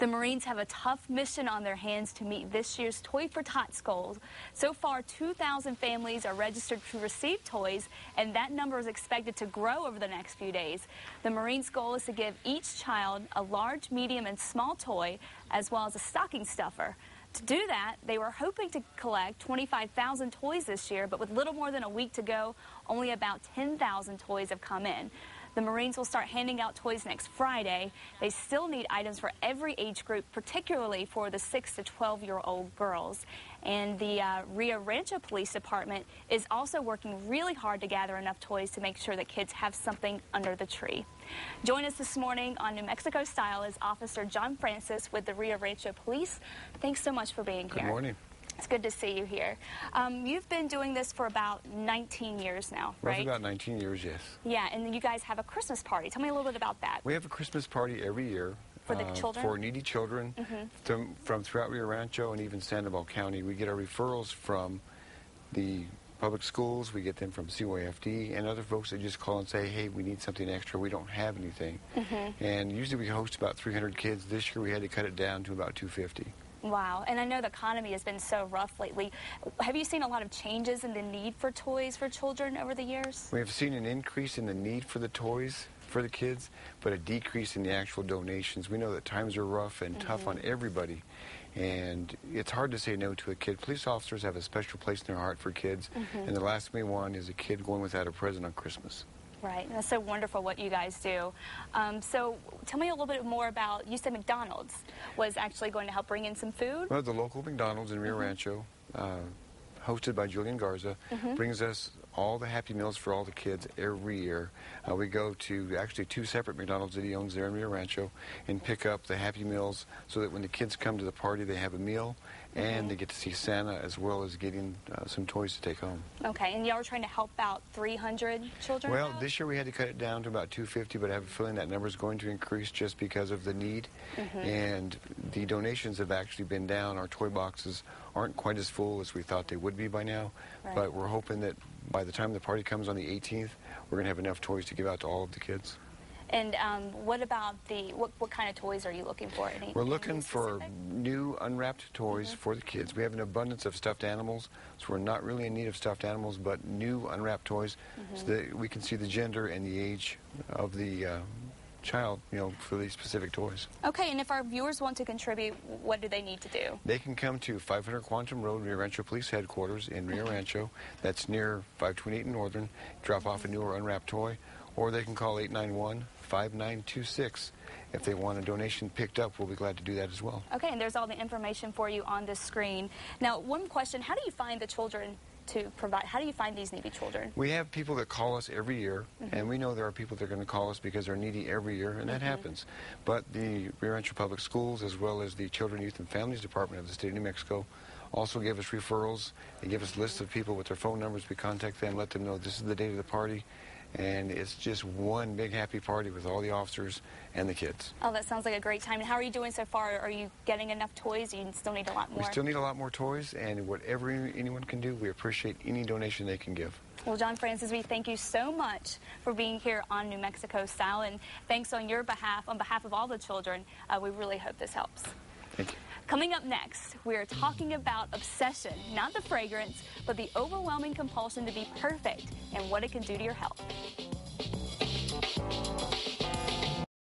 The Marines have a tough mission on their hands to meet this year's Toy for Tots goal. So far, 2,000 families are registered to receive toys, and that number is expected to grow over the next few days. The Marines' goal is to give each child a large, medium, and small toy, as well as a stocking stuffer. To do that, they were hoping to collect 25,000 toys this year, but with little more than a week to go, only about 10,000 toys have come in. The Marines will start handing out toys next Friday. They still need items for every age group, particularly for the 6 to 12-year-old girls. And the Rio Rancho Police Department is also working really hard to gather enough toys to make sure that kids have something under the tree. Join us this morning on New Mexico Style is Officer John Francis with the Rio Rancho Police. Thanks so much for being here. Good morning. It's good to see you here. You've been doing this for about 19 years now, right? Roughly about 19 years, yes. Yeah, and you guys have a Christmas party. Tell me a little bit about that. We have a Christmas party every year. For the children? For needy children from throughout Rio Rancho and even Sandoval County. We get our referrals from the public schools. We get them from CYFD and other folks that just call and say, hey, we need something extra. We don't have anything. And usually we host about 300 kids. This year we had to cut it down to about 250. Wow, and I know the economy has been so rough lately. Have you seen a lot of changes in the need for toys for children over the years? We have seen an increase in the need for the toys for the kids, but a decrease in the actual donations. We know that times are rough and tough on everybody, and it's hard to say no to a kid. Police officers have a special place in their heart for kids, and the last thing we want is a kid going without a present on Christmas. Right, that's so wonderful what you guys do. So tell me a little bit more about, you said McDonald's was actually going to help bring in some food? Well, the local McDonald's in Rio Rancho, hosted by Julian Garza, brings us all the Happy Meals for all the kids every year. We go to actually 2 separate McDonald's that he owns there in Rio Rancho and pick up the Happy Meals so that when the kids come to the party, they have a meal and they get to see Santa as well as getting some toys to take home. Okay, and y'all are trying to help out 300 children? Well, this year we had to cut it down to about 250, but I have a feeling that number is going to increase just because of the need. And the donations have actually been down. Our toy boxes aren't quite as full as we thought they would be by now, but we're hoping that by the time the party comes on the 18th, we're going to have enough toys to give out to all of the kids. And what about what kind of toys are you looking for? We're looking for new unwrapped toys for the kids. We have an abundance of stuffed animals, so we're not really in need of stuffed animals, but new unwrapped toys so that we can see the gender and the age of the child, for these specific toys. Okay, and if our viewers want to contribute, what do they need to do? They can come to 500 Quantum Road, Rio Rancho Police Headquarters in Rio Rancho. That's near 528 Northern. Drop off a new or unwrapped toy, or they can call 891-5926. If they want a donation picked up, we'll be glad to do that as well. Okay, and there's all the information for you on this screen. Now, one question, how do you find the children to provide? How do you find these needy children? We have people that call us every year, and we know there are people that are going to call us because they're needy every year, and that happens. But the Rio Rancho Public Schools, as well as the Children, Youth, and Families Department of the State of New Mexico, also give us referrals. They give us lists of people with their phone numbers. We contact them, let them know this is the date of the party, and it's just one big happy party with all the officers and the kids. Oh, that sounds like a great time. And how are you doing so far? Are you getting enough toys? You still need a lot more? We still need a lot more toys, and whatever anyone can do, we appreciate any donation they can give. Well, John Francis, we thank you so much for being here on New Mexico Style, and thanks on your behalf, on behalf of all the children. We really hope this helps. Thank you. Coming up next, we're talking about obsession, not the fragrance, but the overwhelming compulsion to be perfect and what it can do to your health.